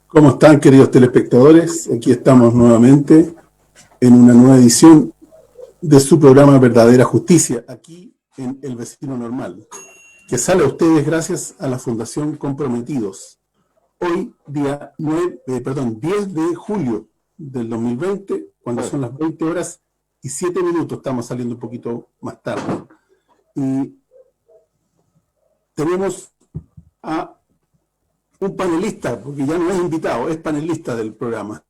¿Cómo están, queridos telespectadores? Aquí estamos nuevamente en una nueva edición de su programa Verdadera Justicia, aquí en El Vecino Normal, que sale a ustedes gracias a la Fundación Comprometidos. Hoy, día 10 de julio del 2020, cuando son las 20 horas y 7 minutos, estamos saliendo un poquito más tarde. Y tenemos a un panelista, porque ya no es invitado, es panelista del programa.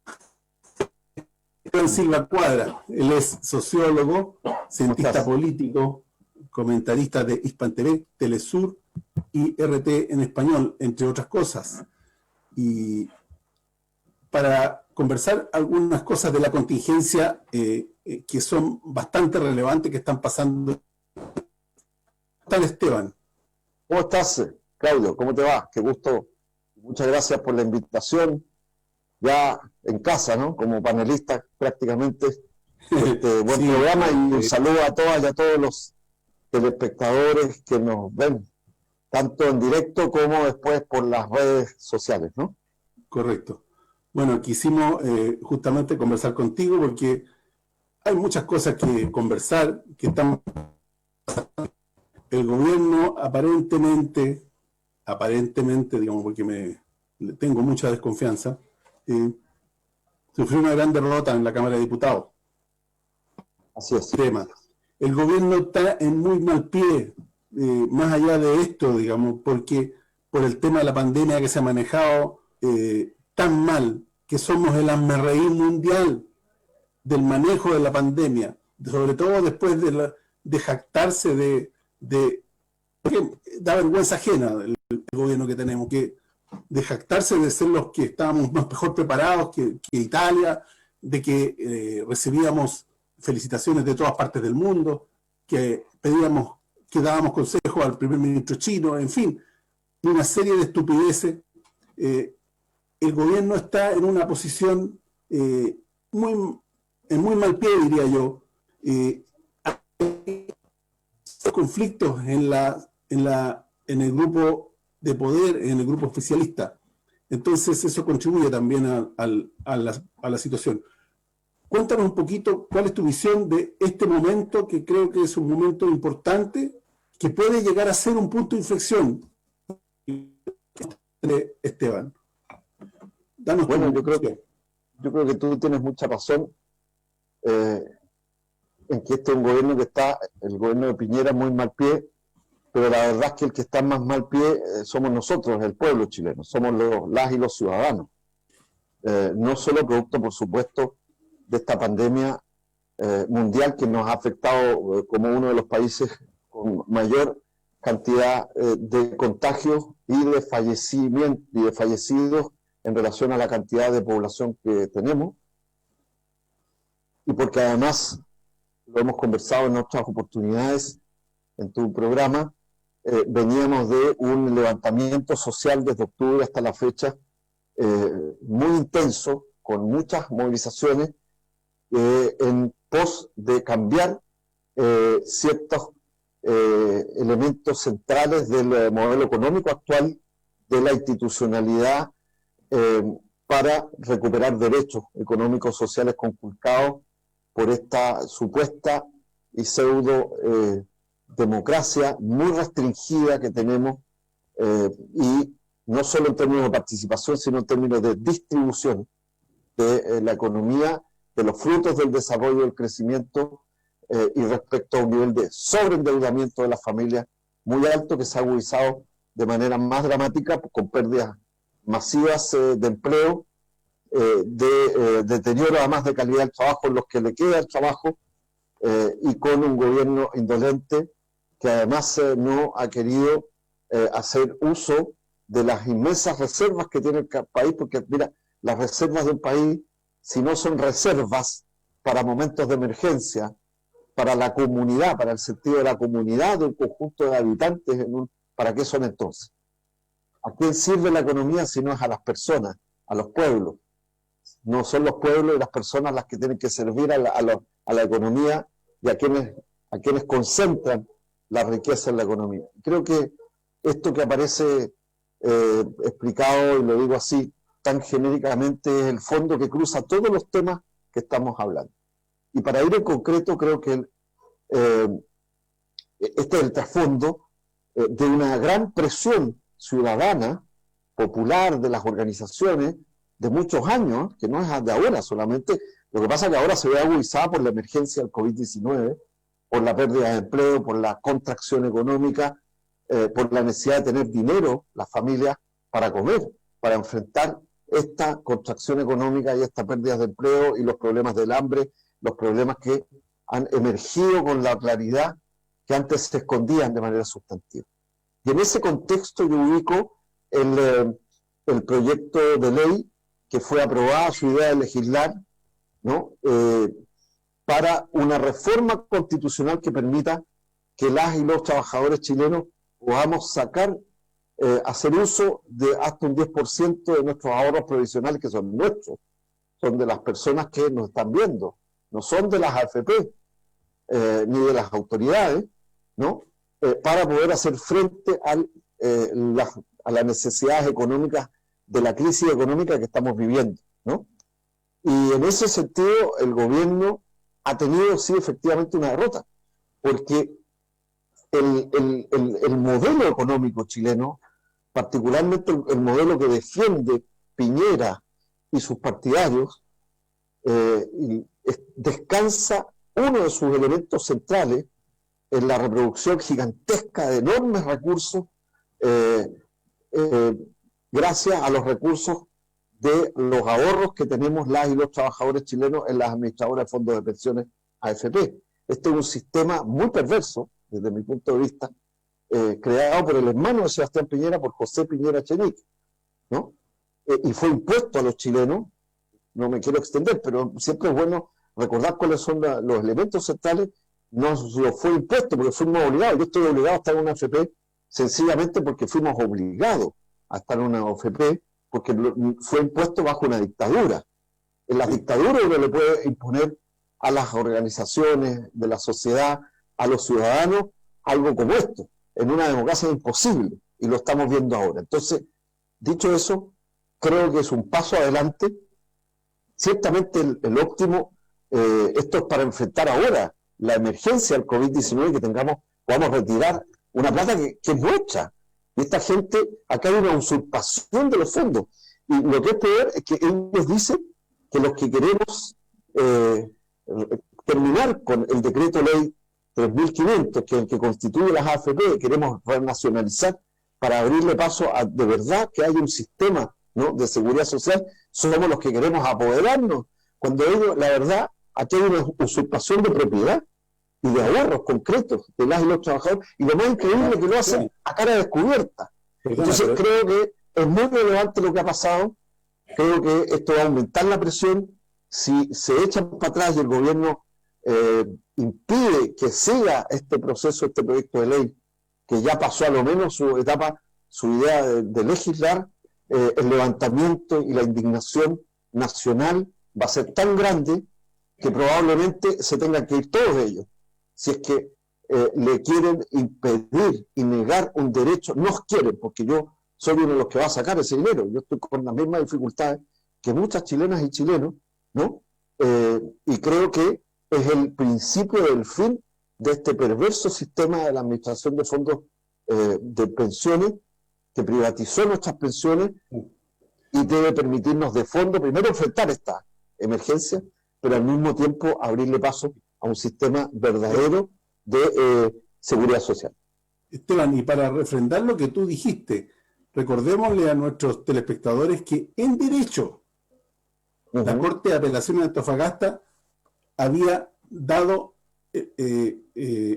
Silva Cuadra, él es sociólogo, cientista político, comentarista de Hispan TV, Telesur y RT en español, entre otras cosas. Y para conversar algunas cosas de la contingencia que son bastante relevantes, que están pasando. ¿Cómo está Esteban? ¿Cómo estás, Claudio? ¿Cómo te va? Qué gusto. Muchas gracias por la invitación. Ya en casa, ¿no? Como panelista prácticamente. Buen sí, programa y un saludo a todas y a todos los telespectadores que nos ven, tanto en directo como después por las redes sociales, ¿no? Correcto. Bueno, quisimos justamente conversar contigo porque hay muchas cosas que conversar, que están... El gobierno aparentemente, digamos, porque tengo mucha desconfianza, sufrió una gran derrota en la Cámara de Diputados. Así es. Tema. El gobierno está en muy mal pie, más allá de esto, digamos, porque por el tema de la pandemia que se ha manejado tan mal, que somos el hazmerreír mundial del manejo de la pandemia, sobre todo después de jactarse de da vergüenza ajena el gobierno que tenemos, que de jactarse de ser los que estábamos mejor preparados que Italia, de que recibíamos felicitaciones de todas partes del mundo, que dábamos consejos al primer ministro chino, en fin, una serie de estupideces. El gobierno está en una posición en muy mal pie, diría yo. Hay conflictos en el grupo de poder, en el grupo oficialista. Entonces eso contribuye también a la situación. Cuéntanos un poquito cuál es tu visión de este momento, que creo que es un momento importante, que puede llegar a ser un punto de inflexión. Esteban, danos bueno, yo creo que tú tienes mucha razón en que este es un gobierno que está, el gobierno de Piñera, muy mal pie, pero la verdad es que el que está más mal pie somos nosotros, el pueblo chileno, somos las y los ciudadanos. No solo producto, por supuesto, de esta pandemia mundial que nos ha afectado como uno de los países con mayor cantidad de contagios y de fallecimientos y de fallecidos en relación a la cantidad de población que tenemos, y porque además lo hemos conversado en otras oportunidades en tu programa, veníamos de un levantamiento social desde octubre hasta la fecha muy intenso, con muchas movilizaciones en pos de cambiar ciertos elementos centrales del modelo económico actual, de la institucionalidad, para recuperar derechos económicos sociales conculcados por esta supuesta y pseudo democracia muy restringida que tenemos, y no solo en términos de participación, sino en términos de distribución de la economía, de los frutos del desarrollo, del crecimiento, y respecto a un nivel de sobreendeudamiento de las familias muy alto, que se ha agudizado de manera más dramática con pérdidas masivas de empleo, de deterioro además de calidad del trabajo en los que le queda el trabajo, y con un gobierno indolente que además no ha querido hacer uso de las inmensas reservas que tiene el país, porque mira, las reservas de un país, si no son reservas para momentos de emergencia, para la comunidad, para el sentido de la comunidad, de un conjunto de habitantes, ¿para qué son entonces? ¿A quién sirve la economía si no es a las personas, a los pueblos? No son los pueblos y las personas las que tienen que servir a la economía y a quienes concentran la riqueza en la economía. Creo que esto que aparece explicado, y lo digo así, tan genéricamente es el fondo que cruza todos los temas que estamos hablando. Y para ir en concreto, creo que este es el trasfondo de una gran presión ciudadana, popular, de las organizaciones, de muchos años, que no es de ahora solamente. Lo que pasa es que ahora se ve agudizada por la emergencia del COVID-19, por la pérdida de empleo, por la contracción económica, por la necesidad de tener dinero, las familias, para comer, para enfrentar esta contracción económica y esta pérdida de empleo y los problemas del hambre, los problemas que han emergido con la claridad que antes se escondían de manera sustantiva. Y en ese contexto yo ubico el proyecto de ley que fue aprobada, su idea de legislar, ¿no? Para una reforma constitucional que permita que las y los trabajadores chilenos podamos hacer uso de hasta un 10% de nuestros ahorros provisionales, que son nuestros, son de las personas que nos están viendo, no son de las AFP, ni de las autoridades, ¿no? Para poder hacer frente a las necesidades económicas de la crisis económica que estamos viviendo, ¿no? Y en ese sentido el gobierno ha tenido, sí, efectivamente una derrota, porque el modelo económico chileno, particularmente el modelo que defiende Piñera y sus partidarios, descansa uno de sus elementos centrales en la reproducción gigantesca de enormes recursos, gracias a los recursos de los ahorros que tenemos las y los trabajadores chilenos en las administradoras de fondos de pensiones AFP. Este es un sistema muy perverso, desde mi punto de vista, creado por el hermano de Sebastián Piñera, por José Piñera Echenique, ¿no? Y fue impuesto a los chilenos. No me quiero extender, pero siempre es bueno recordar cuáles son los elementos centrales. No lo fue impuesto porque fuimos obligados. Yo estoy obligado a estar en una AFP sencillamente porque fuimos obligados a estar en una AFP, porque fue impuesto bajo una dictadura. En las dictaduras uno le puede imponer a las organizaciones de la sociedad, a los ciudadanos, algo como esto. En una democracia es imposible, y lo estamos viendo ahora. Entonces, dicho eso, creo que es un paso adelante. Ciertamente el óptimo, esto es para enfrentar ahora la emergencia del COVID-19, que podamos retirar una plata que es nuestra. Y esta gente, acá hay una usurpación de los fondos. Y lo que es peor es que ellos dicen que los que queremos terminar con el decreto ley 3.500, que es el que constituye las AFP, queremos renacionalizar para abrirle paso a de verdad que haya un sistema, ¿no?, de seguridad social, somos los que queremos apoderarnos, cuando ellos, la verdad, aquí hay una usurpación de propiedad y de ahorros concretos de las y los trabajadores, y lo más increíble es que lo hacen a cara descubierta. Entonces creo que es muy relevante lo que ha pasado. Creo que esto va a aumentar la presión. Si se echan para atrás y el gobierno impide que siga este proceso, este proyecto de ley, que ya pasó a lo menos su etapa, su idea de legislar, el levantamiento y la indignación nacional va a ser tan grande que probablemente se tengan que ir todos ellos, si es que le quieren impedir y negar un derecho. Nos quieren, porque yo soy uno de los que va a sacar ese dinero. Yo estoy con las mismas dificultades que muchas chilenas y chilenos, ¿no? Y creo que es el principio del fin de este perverso sistema de la administración de fondos de pensiones, que privatizó nuestras pensiones y debe permitirnos de fondo primero enfrentar esta emergencia, pero al mismo tiempo abrirle paso a un sistema verdadero de seguridad social. Esteban, y para refrendar lo que tú dijiste, recordémosle a nuestros telespectadores que en derecho la Corte de Apelaciones de Antofagasta había dado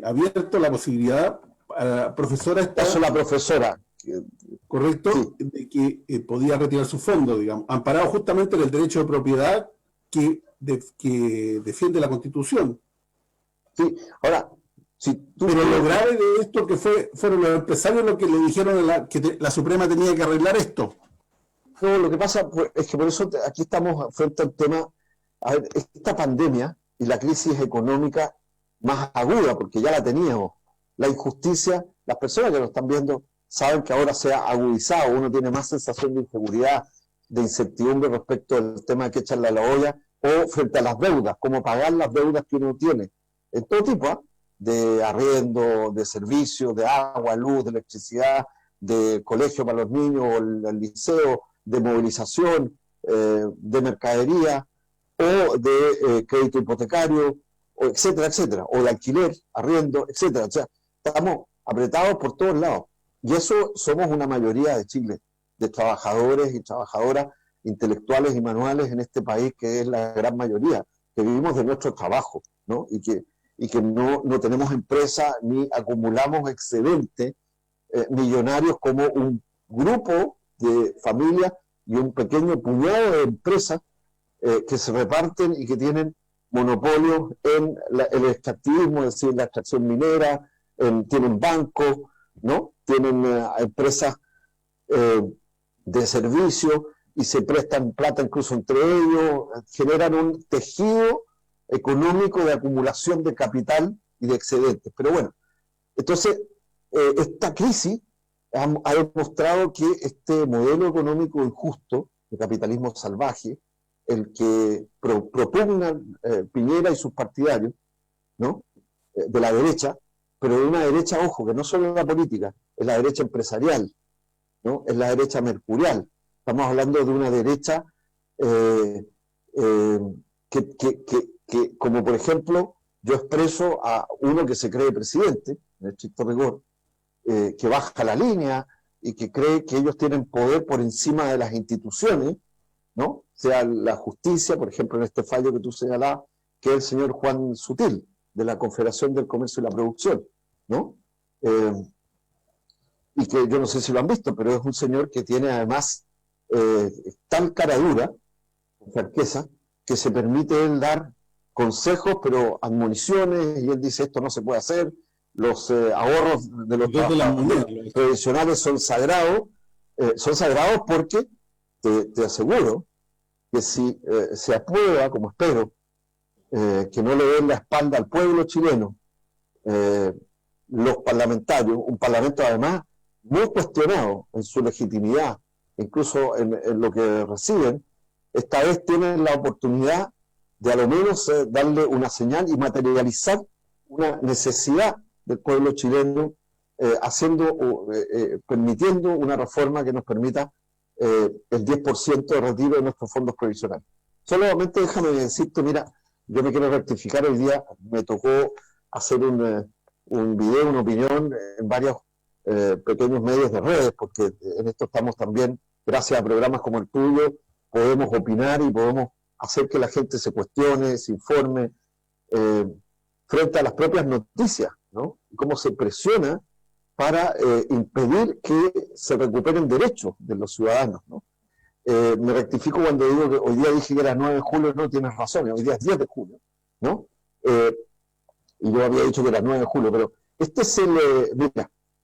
abierto la posibilidad a la profesora la profesora, correcto, sí, de que podía retirar su fondo, digamos, amparado justamente en el derecho de propiedad que defiende la Constitución. Sí, ahora, pero lo grave de esto que fueron los empresarios los que le dijeron que la Suprema tenía que arreglar esto. No, lo que pasa es que por eso aquí estamos frente al tema. A ver, esta pandemia y la crisis económica más aguda, porque ya la teníamos, la injusticia, las personas que lo están viendo saben que ahora se ha agudizado, uno tiene más sensación de inseguridad, de incertidumbre respecto al tema de que echarle a la olla, o frente a las deudas, cómo pagar las deudas que uno tiene, en todo tipo, ¿eh? De arriendo, de servicios, de agua, luz, de electricidad, de colegio para los niños, o el liceo, de movilización, de mercadería, o de crédito hipotecario, o etcétera, etcétera, o de alquiler, arriendo, etcétera. O sea, estamos apretados por todos lados. Y eso somos una mayoría de Chile, de trabajadores y trabajadoras intelectuales y manuales en este país, que es la gran mayoría, que vivimos de nuestro trabajo, ¿no? Y que no tenemos empresa ni acumulamos excedentes millonarios como un grupo de familias y un pequeño puñado de empresas que se reparten y que tienen monopolios en el extractivismo, es decir, la extracción minera, tienen bancos, ¿no? Tienen empresas de servicio y se prestan plata incluso entre ellos, generan un tejido económico de acumulación de capital y de excedentes. Pero bueno, entonces esta crisis ha demostrado que este modelo económico injusto de capitalismo salvaje, el que propugnan Piñera y sus partidarios, ¿no? De la derecha, pero de una derecha, ojo, que no solo es la política, es la derecha empresarial, ¿no? Es la derecha mercurial. Estamos hablando de una derecha que, como por ejemplo, yo expreso a uno que se cree presidente, en estricto rigor, que baja la línea y que cree que ellos tienen poder por encima de las instituciones, ¿no? Sea la justicia, por ejemplo, en este fallo que tú señalabas, que es el señor Juan Sutil, de la Confederación del Comercio y la Producción, ¿no? Y que yo no sé si lo han visto, pero es un señor que tiene además tal cara dura, con franqueza, que se permite él dar consejos, pero admoniciones, y él dice esto no se puede hacer, los ahorros de los trabajadores tradicionales son sagrados porque te aseguro que si se aprueba, como espero, que no le den la espalda al pueblo chileno, los parlamentarios, un parlamento además muy cuestionado en su legitimidad, incluso en lo que reciben, esta vez tienen la oportunidad de a lo menos darle una señal y materializar una necesidad del pueblo chileno, permitiendo una reforma que nos permita el 10% de retiro de nuestros fondos provisionales. Solamente déjame decirte, mira, yo me quiero rectificar, hoy día me tocó hacer un video, una opinión en varios pequeños medios de redes, porque en esto estamos también, gracias a programas como el tuyo, podemos opinar y podemos hacer que la gente se cuestione, se informe frente a las propias noticias, ¿no? Y cómo se presiona para impedir que se recuperen derechos de los ciudadanos, ¿no? Me rectifico cuando digo que hoy día dije que era 9 de julio, no tienes razón, hoy día es 10 de julio, ¿no? Y yo había dicho que era 9 de julio, pero este es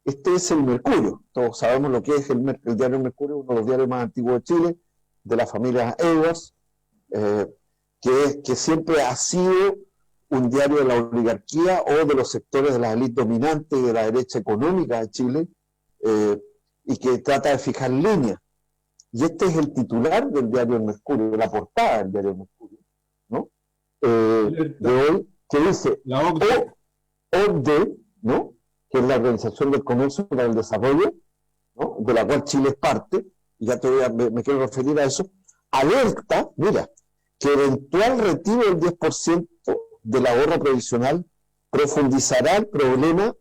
este es el Mercurio. Todos sabemos lo que es el diario Mercurio, uno de los diarios más antiguos de Chile, de la familia Edwards, que siempre ha sido un diario de la oligarquía o de los sectores de la élite dominante y de la derecha económica de Chile, y que trata de fijar líneas. Y este es el titular del diario El Mercurio, de la portada del diario El Mercurio, ¿no? De hoy, que dice OCDE, ¿no? Que es la Organización del Comercio para el Desarrollo, ¿no? De la cual Chile es parte, y ya me quiero referir a eso, alerta, mira, que eventual retiro del 10% del ahorro previsional profundizará el problema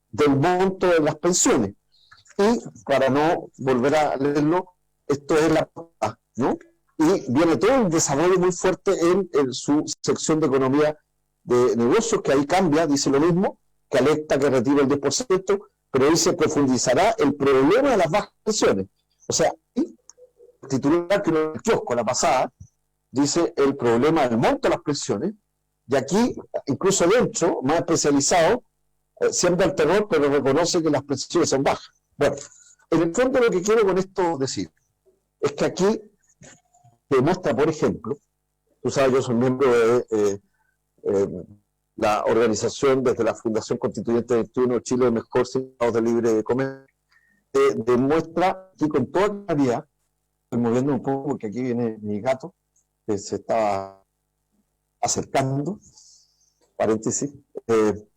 del monto de las pensiones. Y para no volver a leerlo, esto es la portada, ¿no? Y viene todo un desarrollo muy fuerte en su sección de economía de negocios, que ahí cambia, dice lo mismo, que alerta que retire el 10%, pero dice profundizará el problema de las bajas pensiones. O sea, el titular que en el kiosco la pasada dice el problema del monto de las pensiones, y aquí, incluso dentro, más especializado, siembra el terror, pero reconoce que las pensiones son bajas. Bueno, en el fondo lo que quiero con esto decir es que aquí demuestra, por ejemplo, tú sabes, yo soy miembro de la organización desde la Fundación Constituyente 21 Chile Mejor Estados de Libre de Comercio, demuestra aquí con toda claridad estoy moviendo un poco porque aquí viene mi gato, que se estaba acercando, paréntesis, que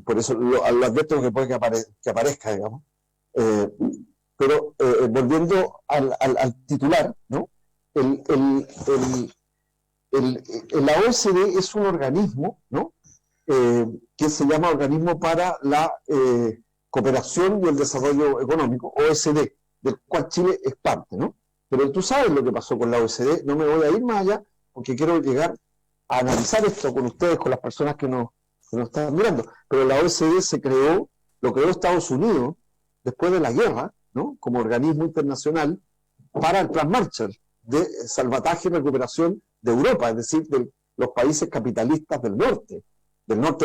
por eso lo advierto que puede que aparezca, digamos. Pero volviendo al titular, ¿no? La OSD es un organismo, ¿no? Que se llama Organismo para la Cooperación y el Desarrollo Económico, OSD, del cual Chile es parte, ¿no? Pero tú sabes lo que pasó con la OSD, no me voy a ir más allá, porque quiero llegar a analizar esto con ustedes, con las personas que nos están mirando. Pero la OSD lo creó Estados Unidos después de la guerra, ¿no? Como organismo internacional para el Plan Marshall de salvataje y recuperación de Europa, es decir, de los países capitalistas del norte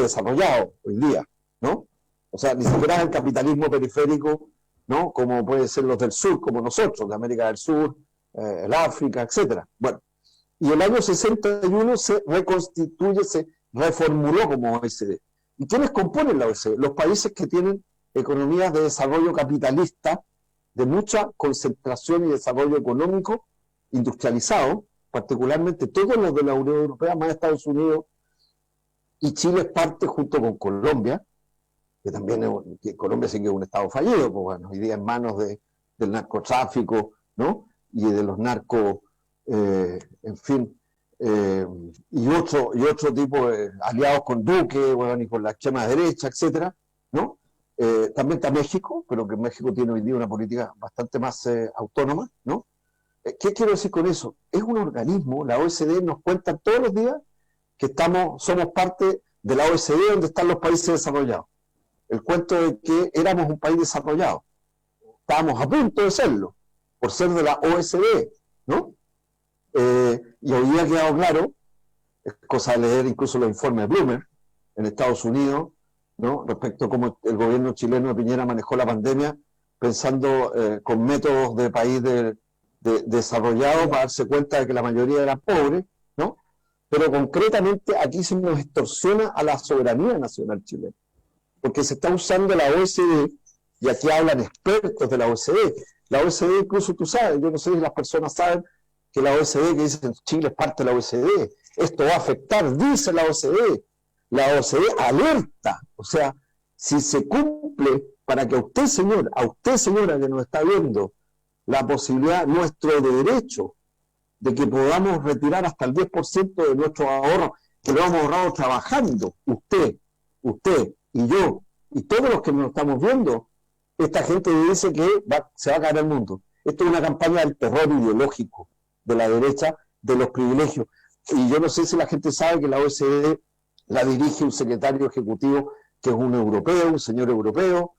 desarrollado hoy día, ¿no? O sea, ni siquiera es el capitalismo periférico, ¿no? Como pueden ser los del sur, como nosotros, de América del Sur, el África, etcétera. Bueno, y el año 61 se reconstituye, se reformuló como OSD. ¿Y quiénes componen la OSD? Los países que tienen economías de desarrollo capitalista, de mucha concentración y desarrollo económico industrializado, particularmente todos los de la Unión Europea, más Estados Unidos, y Chile es parte junto con Colombia, que también que Colombia sí que es un estado fallido, pues bueno, hoy día en manos del narcotráfico, ¿no? Y de los narcos, en fin, y otro tipo de aliados con Duque, bueno, y con la extrema derecha, etcétera, ¿no? También está México, pero que México tiene hoy día una política bastante más autónoma, ¿no? ¿Qué quiero decir con eso? Es un organismo, la OSD nos cuenta todos los días que somos parte de la OSD donde están los países desarrollados. El cuento de que éramos un país desarrollado. Estábamos a punto de serlo, por ser de la OSD, ¿no? Y hoy día ha quedado claro, es cosa de leer incluso los informes de Bloomberg en Estados Unidos, ¿no? Respecto a cómo el gobierno chileno de Piñera manejó la pandemia, pensando con métodos de país desarrollado para darse cuenta de que la mayoría eran pobres, ¿no? Pero concretamente aquí se nos extorsiona a la soberanía nacional chilena, porque se está usando la OSD, y aquí hablan expertos de la OSD. La OSD, incluso tú sabes, yo no sé si las personas saben que la OSD, que dicen Chile es parte de la OSD, esto va a afectar, dice la OSD alerta, o sea, si se cumple, para que a usted señora que nos está viendo, la posibilidad, nuestro derecho, de que podamos retirar hasta el 10% de nuestros ahorros, que lo hemos ahorrado trabajando, usted y yo, y todos los que nos estamos viendo, esta gente dice que se va a caer el mundo. Esto es una campaña del terror ideológico de la derecha, de los privilegios. Y yo no sé si la gente sabe que la OSD la dirige un secretario ejecutivo que es un europeo, un señor europeo,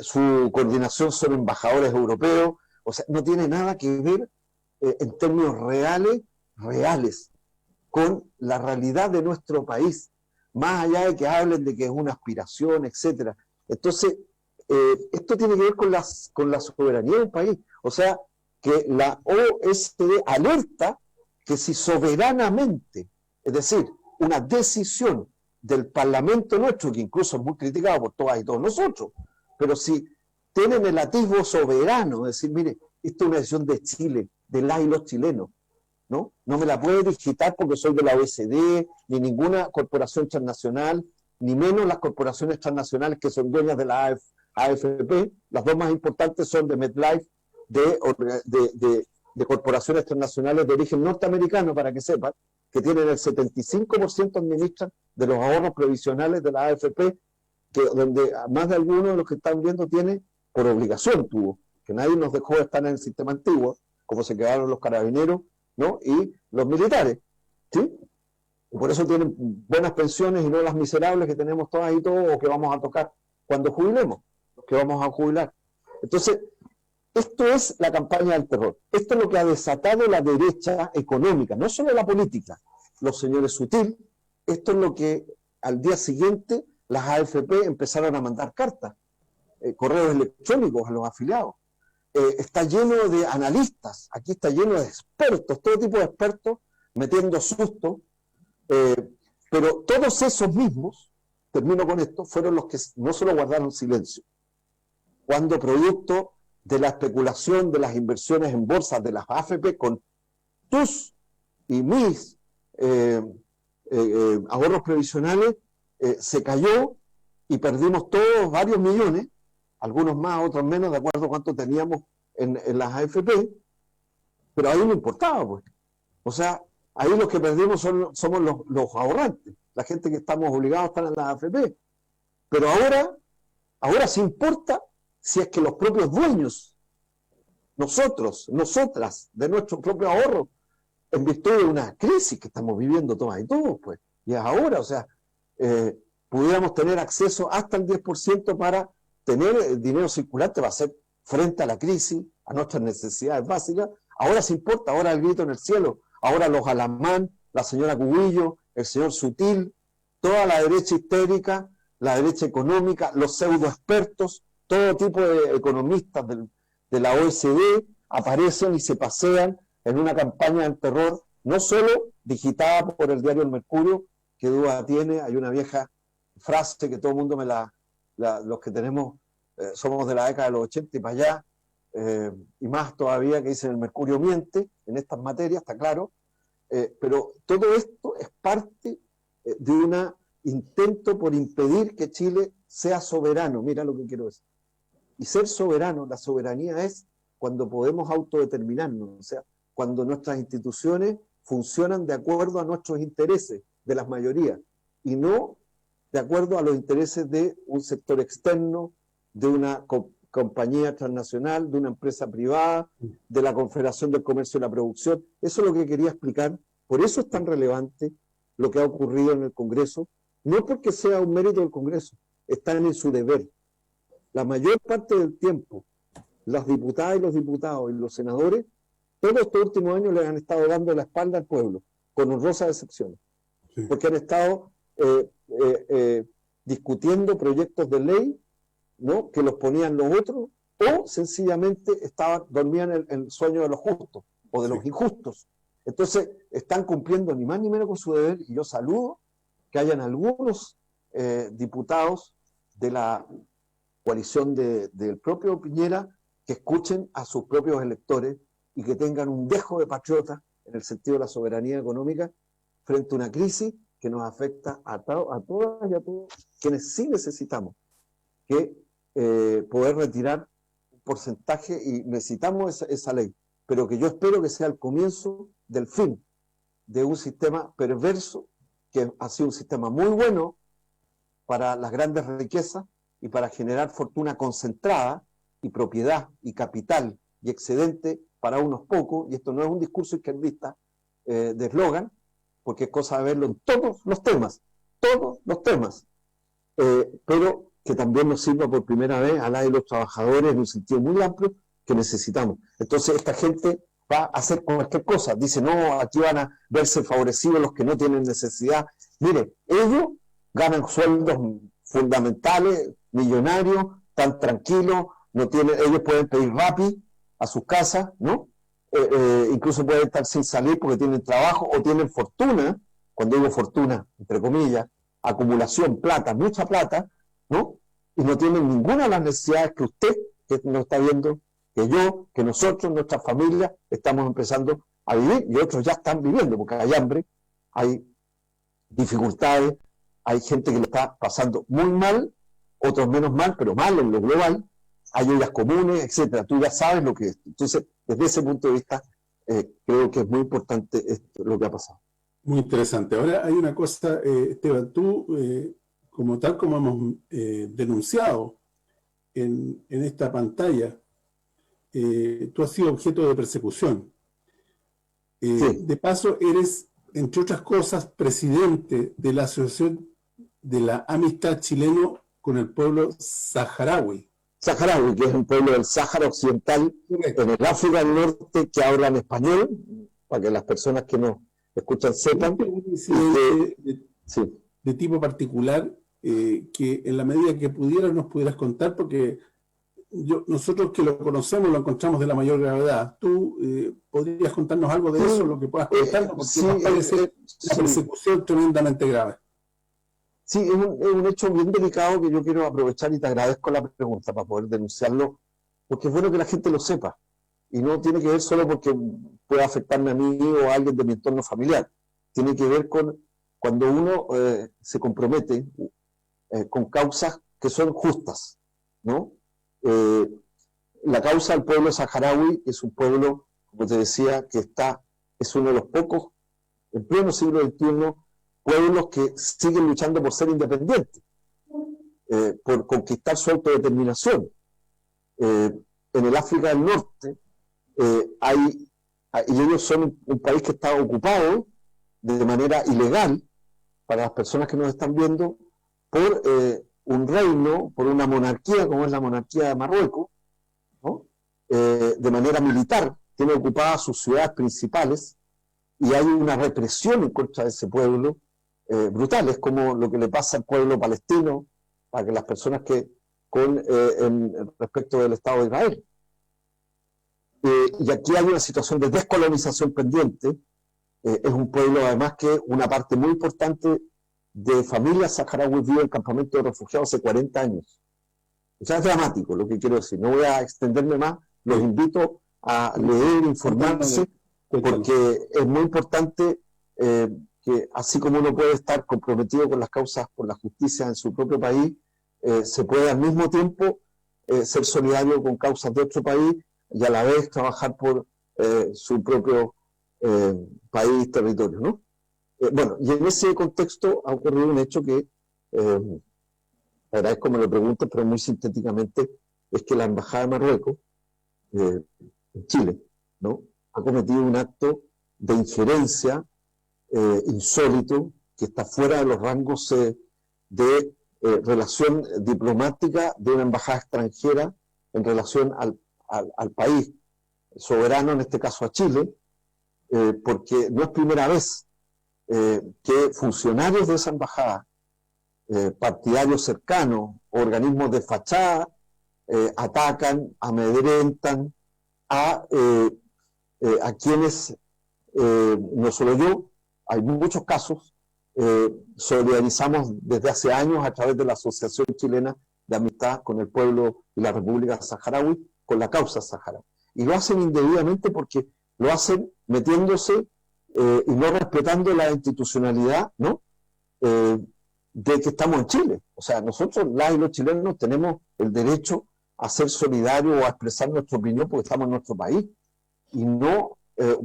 su coordinación son embajadores europeos, o sea, no tiene nada que ver en términos reales, con la realidad de nuestro país, más allá de que hablen de que es una aspiración, etcétera. Entonces, esto tiene que ver con la soberanía del país. O sea, que la OSD alerta que si soberanamente, es decir, una decisión del Parlamento nuestro, que incluso es muy criticado por todas y todos nosotros, pero si tienen el atisbo soberano, es decir, mire, esto es una decisión de Chile, de las y los chilenos, ¿no? No me la puede digitar porque soy de la OECD, ni ninguna corporación transnacional, ni menos las corporaciones transnacionales que son dueñas de la AFP. Las dos más importantes son de MetLife, de corporaciones transnacionales de origen norteamericano, para que sepan, que tienen el 75% administran de los ahorros previsionales de la AFP, donde más de algunos de los que están viendo tiene, por obligación tuvo, que nadie nos dejó estar en el sistema antiguo, como se quedaron los carabineros, ¿no? Y los militares, ¿sí? Y por eso tienen buenas pensiones y no las miserables que tenemos todas y todos, o que vamos a tocar cuando jubilemos, los que vamos a jubilar. Entonces, esto es la campaña del terror. Esto es lo que ha desatado la derecha económica, no solo la política. Los señores Sutil, esto es lo que al día siguiente las AFP empezaron a mandar cartas, correos electrónicos a los afiliados. Está lleno de analistas, aquí está lleno de expertos, todo tipo de expertos metiendo susto, pero todos esos mismos, termino con esto, fueron los que no solo guardaron silencio, cuando producto de la especulación, de las inversiones en bolsas, de las AFP, con tus y mis ahorros previsionales, se cayó y perdimos todos varios millones, algunos más, otros menos, de acuerdo a cuánto teníamos en las AFP, pero ahí no importaba, pues. O sea, ahí los que perdimos somos los ahorrantes, la gente que estamos obligados a estar en las AFP. Pero ahora sí importa si es que los propios dueños, nosotras, de nuestro propio ahorro, en virtud de una crisis que estamos viviendo todas y todos, pues, y es ahora, o sea, pudiéramos tener acceso hasta el 10% para tener dinero circulante, va a ser frente a la crisis, a nuestras necesidades básicas. Ahora sí importa, ahora el grito en el cielo, ahora los Alamán, la señora Cubillo, el señor Sutil, toda la derecha histérica, la derecha económica, los pseudo expertos, todo tipo de economistas de la OECD aparecen y se pasean en una campaña del terror, no solo digitada por el diario El Mercurio, que duda tiene, hay una vieja frase que todo el mundo los que tenemos, somos de la década de los 80 y para allá, y más todavía, que dice El Mercurio miente en estas materias, está claro, pero todo esto es parte de un intento por impedir que Chile sea soberano. Mira lo que quiero decir. Y ser soberano, la soberanía es cuando podemos autodeterminarnos, o sea, cuando nuestras instituciones funcionan de acuerdo a nuestros intereses de las mayorías y no de acuerdo a los intereses de un sector externo, de una compañía transnacional, de una empresa privada, de la Confederación del Comercio y la Producción. Eso es lo que quería explicar. Por eso es tan relevante lo que ha ocurrido en el Congreso, no porque sea un mérito del Congreso, están en su deber. La mayor parte del tiempo, las diputadas y los diputados y los senadores, todos estos últimos años les han estado dando la espalda al pueblo, con honrosas excepciones, porque han estado discutiendo proyectos de ley, ¿no?, que los ponían los otros, o sencillamente dormían el sueño de los justos o de los injustos. Entonces están cumpliendo ni más ni menos con su deber, y yo saludo que hayan algunos diputados de la coalición del propio Piñera que escuchen a sus propios electores y que tengan un dejo de patriota en el sentido de la soberanía económica frente a una crisis que nos afecta a todas y a todos quienes sí necesitamos que poder retirar un porcentaje, y necesitamos esa ley, pero que yo espero que sea el comienzo del fin de un sistema perverso que ha sido un sistema muy bueno para las grandes riquezas y para generar fortuna concentrada y propiedad y capital y excedente para unos pocos, y esto no es un discurso izquierdista de eslogan, porque es cosa de verlo en todos los temas, pero que también nos sirva por primera vez a la de los trabajadores en un sentido muy amplio que necesitamos. Entonces esta gente va a hacer cualquier cosa, dice, no, aquí van a verse favorecidos los que no tienen necesidad. Mire, ellos ganan sueldos fundamentales, millonarios, tan tranquilos, ellos pueden pedir Rappi a sus casas, ¿no? Incluso pueden estar sin salir porque tienen trabajo o tienen fortuna, cuando digo fortuna, entre comillas, acumulación, plata, mucha plata, ¿no? Y no tienen ninguna de las necesidades que usted, que nos está viendo, que yo, que nosotros, nuestras familias, estamos empezando a vivir, y otros ya están viviendo, porque hay hambre, hay dificultades, hay gente que lo está pasando muy mal, otros menos mal, pero mal en lo global, hay ollas comunes, etcétera. Tú ya sabes lo que es. Entonces, desde ese punto de vista, creo que es muy importante lo que ha pasado. Muy interesante. Ahora hay una cosa, Esteban, tú, como hemos denunciado en esta pantalla, tú has sido objeto de persecución. Sí. De paso, eres, entre otras cosas, presidente de la Asociación de la Amistad Chileno con el pueblo saharaui. Saharaui, que es un pueblo del Sáhara Occidental, en el África del Norte, que hablan español, para que las personas que nos escuchan sepan. De tipo particular, que en la medida que nos pudieras contar, porque nosotros que lo conocemos lo encontramos de la mayor gravedad. ¿Tú podrías contarnos algo de eso, lo que puedas contarnos? Porque nos parece una persecución tremendamente grave. Sí, es un hecho bien delicado que yo quiero aprovechar, y te agradezco la pregunta para poder denunciarlo porque es bueno que la gente lo sepa, y no tiene que ver solo porque pueda afectarme a mí o a alguien de mi entorno familiar, tiene que ver con cuando uno se compromete con causas que son justas, ¿no? La causa del pueblo saharaui es un pueblo, como te decía, es uno de los pocos, en pleno siglo XXI, pueblos que siguen luchando por ser independientes, por conquistar su autodeterminación. En el África del Norte y ellos son un país que está ocupado de manera ilegal, para las personas que nos están viendo, por un reino, por una monarquía como es la monarquía de Marruecos, ¿no? De manera militar, tiene ocupadas sus ciudades principales y hay una represión en contra de ese pueblo brutal. Es como lo que le pasa al pueblo palestino, para que las personas que respecto del Estado de Israel. Y aquí hay una situación de descolonización pendiente. Es un pueblo además que una parte muy importante de familias saharauis vive en campamentos de refugiados hace 40 años. O sea, es dramático lo que quiero decir. No voy a extenderme más, los invito a leer, informarse, porque es muy importante que así como uno puede estar comprometido con las causas por la justicia en su propio país, se puede al mismo tiempo ser solidario con causas de otro país y a la vez trabajar por su propio país, territorio, ¿no? Bueno, y en ese contexto ha ocurrido un hecho que agradezco me lo preguntes, pero muy sintéticamente, es que la Embajada de Marruecos en Chile, ¿no?, ha cometido un acto de injerencia insólito que está fuera de los rangos de relación diplomática de una embajada extranjera en relación al país soberano, en este caso a Chile, porque no es primera vez que funcionarios de esa embajada, partidarios cercanos, organismos de fachada, atacan, amedrentan a quienes, no solo yo, hay muchos casos, solidarizamos desde hace años a través de la Asociación Chilena de Amistad con el pueblo y la República Saharaui, con la causa saharaui. Y lo hacen indebidamente porque lo hacen metiéndose y no respetando la institucionalidad, ¿no?, de que estamos en Chile. O sea, nosotros, las y los chilenos, tenemos el derecho a ser solidarios o a expresar nuestra opinión porque estamos en nuestro país. Y no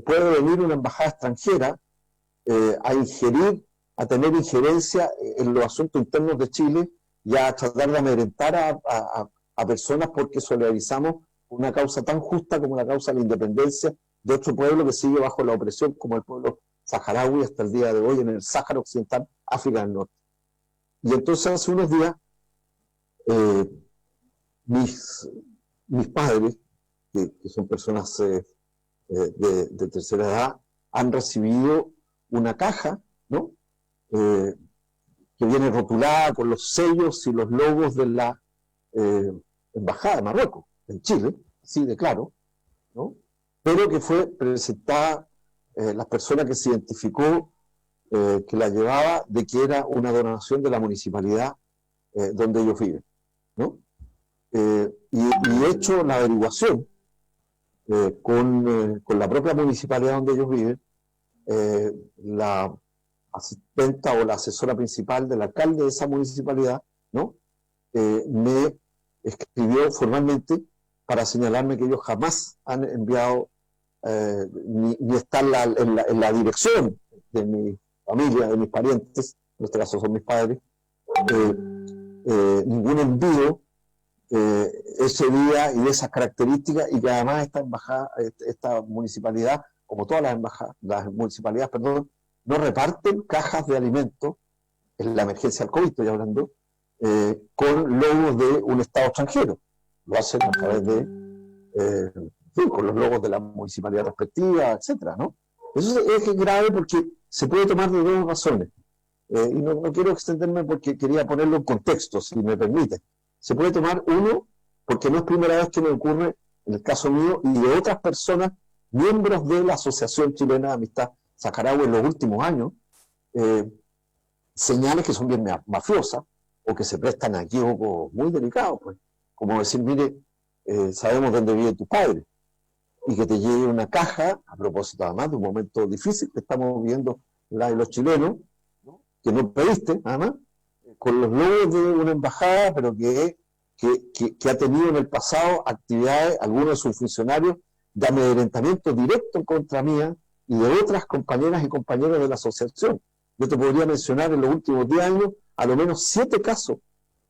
puede venir una embajada extranjera a ingerir, a tener injerencia en los asuntos internos de Chile y a tratar de amedrentar a personas porque solidarizamos una causa tan justa como la causa de la independencia de otro pueblo que sigue bajo la opresión, como el pueblo saharaui hasta el día de hoy en el Sáhara Occidental, África del Norte. Y entonces hace unos días mis padres, que son personas de tercera edad, han recibido una caja, ¿no?, que viene rotulada con los sellos y los logos de la Embajada de Marruecos en Chile, sí, de claro, ¿no?, pero que fue presentada la persona que se identificó que la llevaba, de que era una donación de la municipalidad donde ellos viven, ¿no? Y he hecho la averiguación con la propia municipalidad donde ellos viven. La asistenta o la asesora principal del alcalde de esa municipalidad, ¿no?, me escribió formalmente para señalarme que ellos jamás han enviado ni están en la dirección de mi familia, de mis parientes, en este caso son mis padres, ningún envío ese día y de esas características, y que además esta embajada, esta municipalidad, como todas las municipalidades, perdón, no reparten cajas de alimentos en la emergencia del COVID, estoy hablando, con logos de un Estado extranjero. Lo hacen a través de con los logos de la municipalidad respectiva, etcétera, ¿no? Eso es grave porque se puede tomar de dos razones. Y no quiero extenderme porque quería ponerlo en contexto, si me permite. Se puede tomar, uno, porque no es primera vez que me ocurre en el caso mío y de otras personas, miembros de la Asociación Chilena de Amistad Saharaui en los últimos años, señales que son bien mafiosas o que se prestan a equívocos muy delicados, pues. Como decir, mire, sabemos dónde vive tu padre, y que te llegue una caja, a propósito además de un momento difícil que estamos viviendo la y los chilenos, ¿no? Que no pediste, además, con los logros de una embajada, pero que ha tenido en el pasado actividades, algunos de sus funcionarios, de amedrentamiento directo contra mía y de otras compañeras y compañeros de la asociación. Yo te podría mencionar en los últimos 10 años a lo menos 7 casos,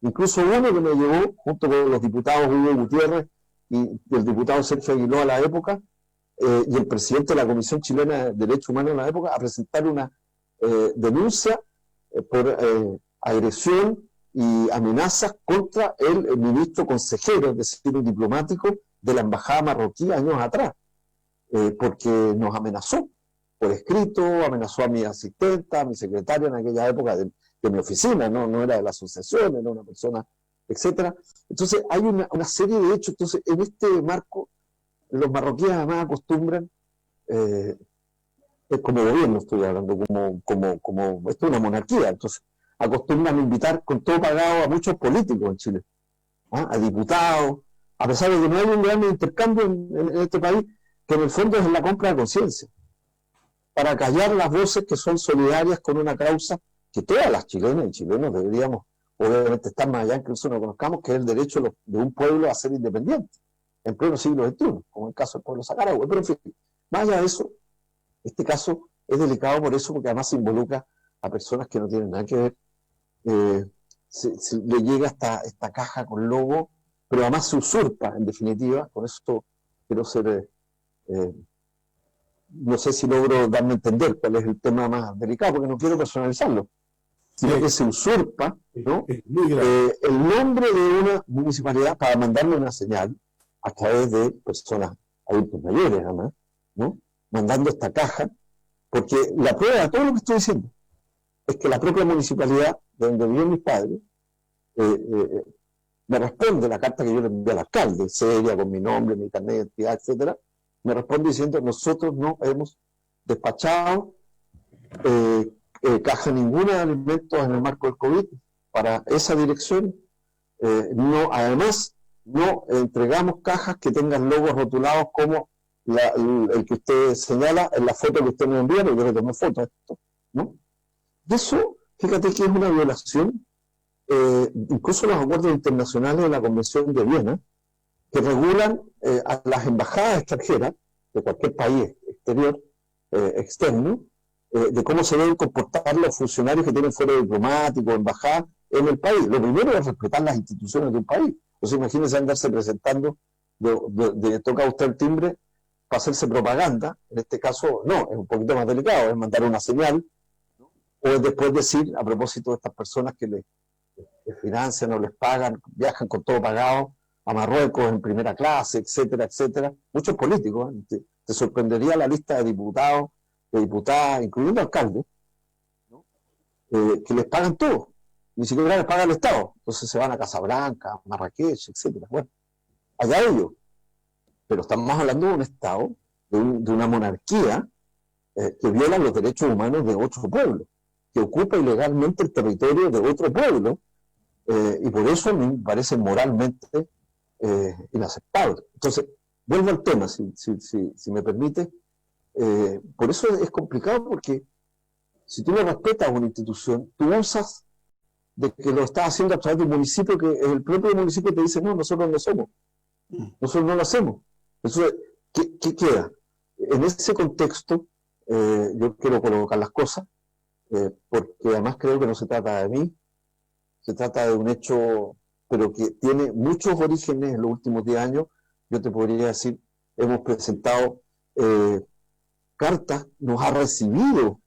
incluso uno que me llevó, junto con los diputados Hugo Gutiérrez y el diputado Sergio Aguiló a la época, y el presidente de la Comisión Chilena de Derechos Humanos a la época, a presentar una denuncia por agresión y amenazas contra el ministro consejero, es decir, un diplomático de la embajada marroquí años atrás, porque nos amenazó por escrito, amenazó a mi asistenta, a mi secretaria en aquella época de mi oficina, no era de la asociación, era una persona, etcétera. Entonces hay una serie de hechos. Entonces, en este marco, los marroquíes además acostumbran, como gobierno estoy hablando, como esto es una monarquía, entonces acostumbran invitar con todo pagado a muchos políticos en Chile, ¿ah? A diputados, a pesar de que no hay un gran intercambio en este país, que en el fondo es la compra de conciencia, para callar las voces que son solidarias con una causa que todas las chilenas y chilenos deberíamos, obviamente, estar más allá, incluso no conozcamos, que es el derecho de un pueblo a ser independiente, en pleno siglo XXI, como el caso del pueblo saharaui. Pero en fin, más allá de eso, este caso es delicado por eso, porque además se involucra a personas que no tienen nada que ver. Se le llega esta caja con logo, pero además se usurpa, en definitiva. Por eso quiero ser, no sé si logro darme a entender cuál es el tema más delicado, porque no quiero personalizarlo, sino que se usurpa, ¿no? El nombre de una municipalidad para mandarle una señal a través de personas adultos mayores, además, ¿no? Mandando esta caja, porque la prueba de todo lo que estoy diciendo es que la propia municipalidad de donde viven mis padres me responde la carta que yo le envié al alcalde, seria, con mi nombre, mi carnet de identidad, etcétera, me responde diciendo: nosotros no hemos despachado caja ninguna de alimentos en el marco del COVID para esa dirección. Además, no entregamos cajas que tengan logos rotulados como el que usted señala en la foto que usted me envía, porque yo le tomé foto a esto, ¿no? De eso, fíjate que es una violación, incluso los acuerdos internacionales de la Convención de Viena, que regulan a las embajadas extranjeras de cualquier país exterior, externo, de cómo se deben comportar los funcionarios que tienen fuero diplomático, embajada en el país. Lo primero es respetar las instituciones de un país. Entonces imagínense andarse presentando, toca a usted el timbre para hacerse propaganda. En este caso no, es un poquito más delicado, es mandar una señal, ¿no? O es después decir, a propósito de estas personas que les financian o les pagan, viajan con todo pagado a Marruecos en primera clase, etcétera, etcétera. Muchos políticos, te sorprendería la lista de diputados, de diputadas, incluyendo alcaldes, ¿no? Que les pagan todo, ni siquiera les paga el Estado. Entonces se van a Casablanca, Marrakech, etcétera. Bueno, allá ellos. Pero estamos hablando de un Estado, de una monarquía que viola los derechos humanos de otro pueblo, que ocupa ilegalmente el territorio de otro pueblo, y por eso me parece moralmente inaceptable. Entonces, vuelvo al tema, si me permite. Por eso es complicado, porque si tú no respetas una institución, tú usas de que lo estás haciendo a través de un municipio, que el propio municipio te dice: no, nosotros no somos, nosotros no lo hacemos. Entonces, ¿qué queda? En ese contexto, yo quiero colocar las cosas, porque además creo que no se trata de mí, se trata de un hecho, pero que tiene muchos orígenes en los últimos 10 años. Yo te podría decir, hemos presentado cartas, nos ha recibido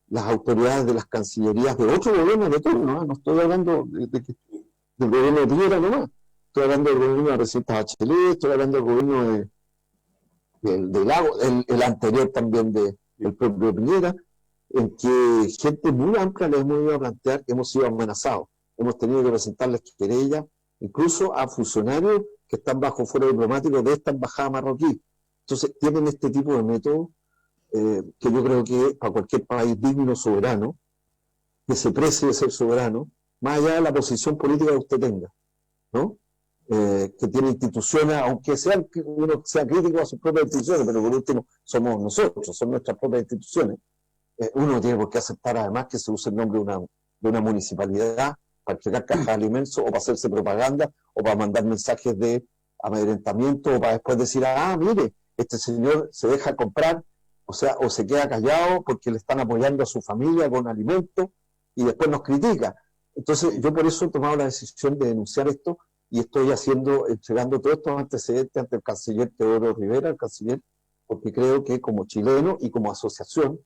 las autoridades de las cancillerías de otro gobierno de turno, ¿no? No estoy hablando del gobierno de Piñera nomás, estoy hablando del gobierno de la presidenta Bachelet, estoy hablando del gobierno de Lago, el anterior también del propio Piñera, en que gente muy amplia les hemos ido a plantear que hemos sido amenazados, hemos tenido que presentarles querellas, incluso a funcionarios que están bajo fuero diplomático de esta embajada marroquí. Entonces tienen este tipo de métodos, que yo creo que para cualquier país digno, soberano, que se precie de ser soberano, más allá de la posición política que usted tenga, ¿no? que tiene instituciones, aunque uno sea crítico a sus propias instituciones, pero por último somos nosotros, son nuestras propias instituciones. Uno no tiene por qué aceptar además que se use el nombre de una municipalidad para entregar cajas de alimentos o para hacerse propaganda o para mandar mensajes de amedrentamiento o para después decir, mire, este señor se deja comprar, o sea, o se queda callado porque le están apoyando a su familia con alimentos y después nos critica. Entonces yo por eso he tomado la decisión de denunciar esto y estoy entregando todos estos antecedentes ante el canciller Teodoro Rivera, el canciller, porque creo que como chileno y como asociación,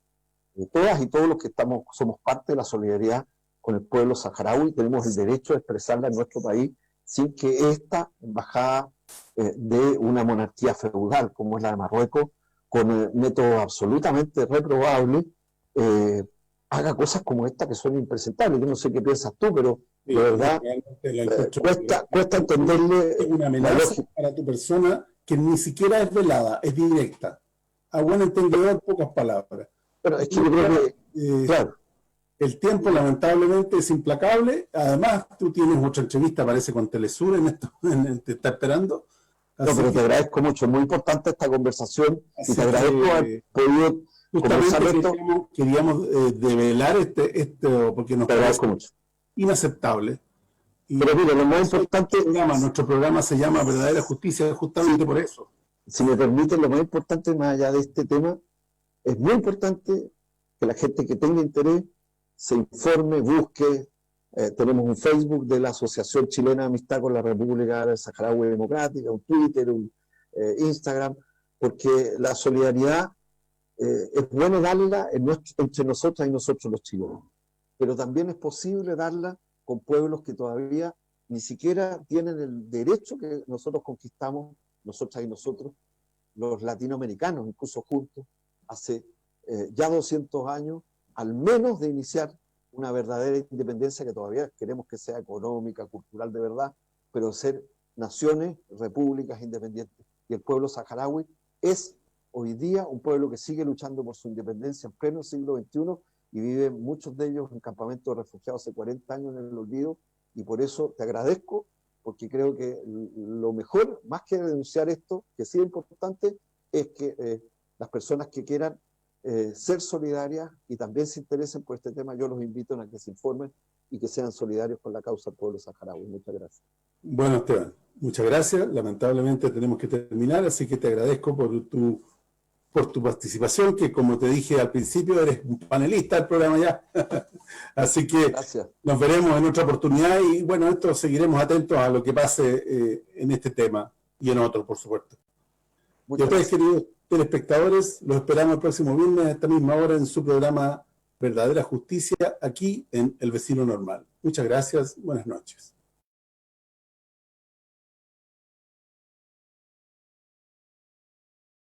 todas y todos los que somos parte de la solidaridad con el pueblo saharaui, tenemos el derecho de expresarla en nuestro país sin que esta embajada de una monarquía feudal como es la de Marruecos, con métodos absolutamente reprobables, haga cosas como esta que son impresentables. Yo no sé qué piensas tú, pero de verdad cuesta entenderle una amenaza para tu persona que ni siquiera es velada, es directa. A buen entendedor, pocas palabras. Pero es que yo creo que, claro, el tiempo lamentablemente es implacable. Además, tú tienes otra entrevista, parece con Telesur, te está esperando. No, pero te agradezco mucho, es muy importante esta conversación y te agradezco haber podido conversar esto. Queríamos develar esto porque nos parece mucho. Inaceptable. Pero mira, lo más importante... Nuestro programa se llama Verdadera Justicia, justamente por eso. Si me permiten, lo más importante, más allá de este tema, es muy importante que la gente que tenga interés se informe, busque. Tenemos un Facebook de la Asociación Chilena de Amistad con la República Saharaui Democrática, un Twitter, un Instagram, porque la solidaridad es bueno darla entre nosotras y nosotros los chilenos, pero también es posible darla con pueblos que todavía ni siquiera tienen el derecho que nosotros conquistamos, nosotras y nosotros, los latinoamericanos, incluso juntos, hace ya 200 años, al menos de iniciar una verdadera independencia que todavía queremos que sea económica, cultural de verdad, pero ser naciones, repúblicas independientes. Y el pueblo saharaui es hoy día un pueblo que sigue luchando por su independencia en pleno siglo XXI y viven muchos de ellos en campamentos de refugiados hace 40 años en el olvido, y por eso te agradezco, porque creo que lo mejor, más que denunciar esto, que sí es importante, es que las personas que quieran ser solidarias y también se interesen por este tema, yo los invito a que se informen y que sean solidarios con la causa del pueblo saharaui. Muchas gracias. Bueno, Esteban, muchas gracias. Lamentablemente tenemos que terminar, así que te agradezco por tu participación, que como te dije al principio, eres un panelista del programa ya. Así que gracias. Nos veremos en otra oportunidad y bueno, esto seguiremos atentos a lo que pase en este tema y en otros, por supuesto. Y a ustedes, queridos telespectadores, los esperamos el próximo viernes a esta misma hora en su programa Verdadera Justicia, aquí en El Vecino Normal. Muchas gracias, buenas noches.